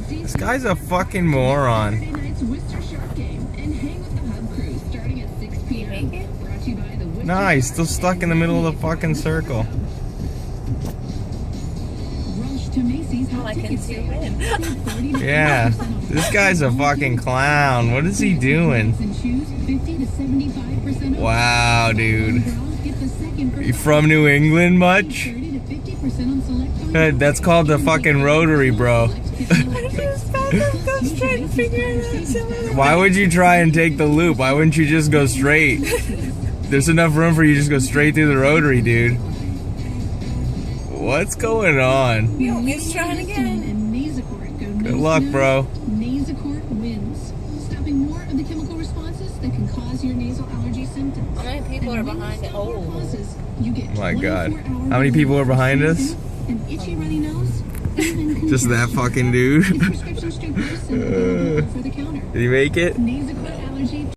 This guy's a fucking moron. Nah, he's still stuck in the middle of the fucking circle. Oh, I can see him. Yeah, this guy's a fucking clown. What is he doing? Wow, dude. You from New England much? That's called the fucking rotary, bro. Why would you try and take the loop? Why wouldn't you just go straight? There's enough room for you to just go straight through the rotary, dude. What's going on? Yo, he's trying again. Good luck, bro. Nasacort wins, stopping more of the chemical responses that can cause your nasal allergy symptoms. How many people are behind it? Oh my God. How many people are behind us? An itchy runny nose. Just that fucking dude. Did he make it?